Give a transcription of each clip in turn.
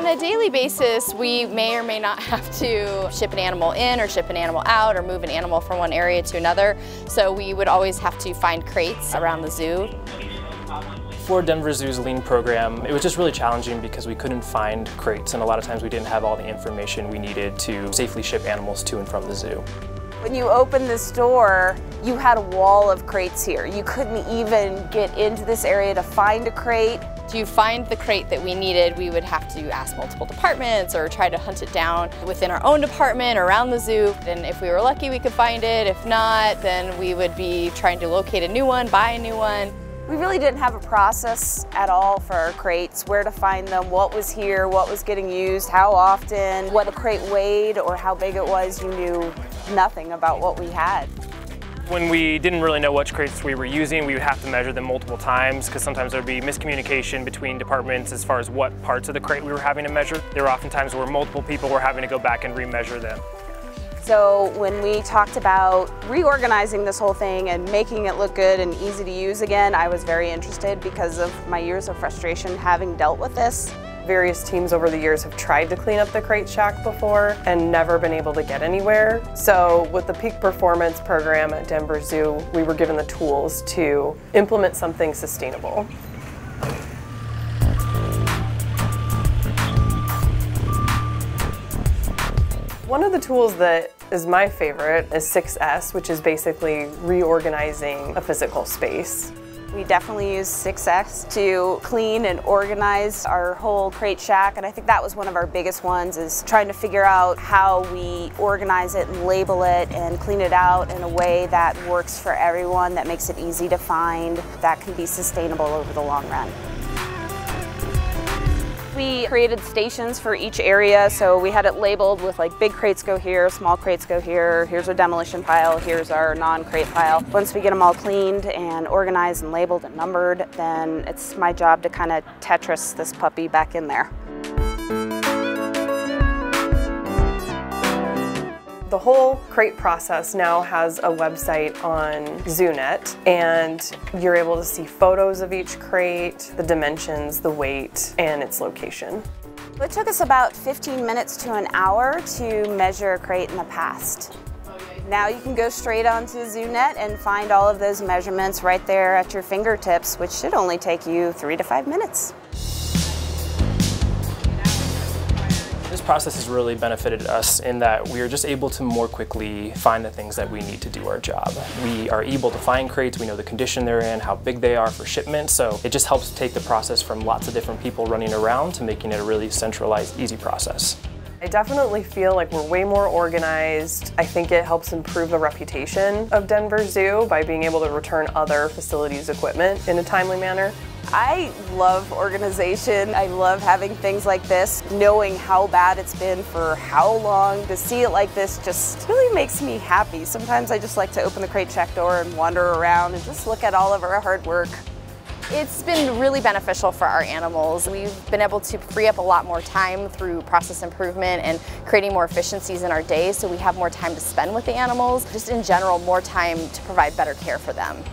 On a daily basis, we may or may not have to ship an animal in or ship an animal out or move an animal from one area to another. So we would always have to find crates around the zoo. For Denver Zoo's Lean program, it was just really challenging because we couldn't find crates, and a lot of times we didn't have all the information we needed to safely ship animals to and from the zoo. When you opened this door, you had a wall of crates here. You couldn't even get into this area to find a crate. To find the crate that we needed, we would have to ask multiple departments or try to hunt it down within our own department or around the zoo. And if we were lucky, we could find it. If not, then we would be trying to locate a new one, buy a new one. We really didn't have a process at all for our crates, where to find them, what was here, what was getting used, how often, what a crate weighed or how big it was. You knew nothing about what we had. When we didn't really know which crates we were using, we would have to measure them multiple times because sometimes there would be miscommunication between departments as far as what parts of the crate we were having to measure. There were often times where multiple people were having to go back and remeasure them. So when we talked about reorganizing this whole thing and making it look good and easy to use again, I was very interested because of my years of frustration having dealt with this. Various teams over the years have tried to clean up the crate shack before and never been able to get anywhere. So with the Peak Performance program at Denver Zoo, we were given the tools to implement something sustainable. One of the tools that is my favorite is 6S, which is basically reorganizing a physical space. We definitely use 6S to clean and organize our whole crate shack, and I think that was one of our biggest ones, is trying to figure out how we organize it and label it and clean it out in a way that works for everyone, that makes it easy to find, that can be sustainable over the long run. We created stations for each area, so we had it labeled with like big crates go here, small crates go here, here's our demolition pile, here's our non-crate pile. Once we get them all cleaned and organized and labeled and numbered, then it's my job to kind of Tetris this puppy back in there. The whole crate process now has a website on ZooNet, and you're able to see photos of each crate, the dimensions, the weight, and its location. It took us about 15 minutes to an hour to measure a crate in the past. Now you can go straight onto ZooNet and find all of those measurements right there at your fingertips, which should only take you 3 to 5 minutes. This process has really benefited us in that we are just able to more quickly find the things that we need to do our job. We are able to find crates, we know the condition they're in, how big they are for shipment, so it just helps take the process from lots of different people running around to making it a really centralized, easy process. I definitely feel like we're way more organized. I think it helps improve the reputation of Denver Zoo by being able to return other facilities' equipment in a timely manner. I love organization. I love having things like this, knowing how bad it's been for how long. To see it like this just really makes me happy. Sometimes I just like to open the crate shack door and wander around and just look at all of our hard work. It's been really beneficial for our animals. We've been able to free up a lot more time through process improvement and creating more efficiencies in our day, so we have more time to spend with the animals. Just in general, more time to provide better care for them.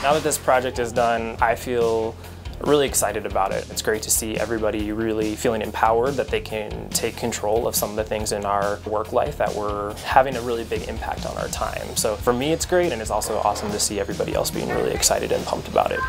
Now that this project is done, I feel really excited about it. It's great to see everybody really feeling empowered that they can take control of some of the things in our work life that were having a really big impact on our time. So for me it's great, and it's also awesome to see everybody else being really excited and pumped about it.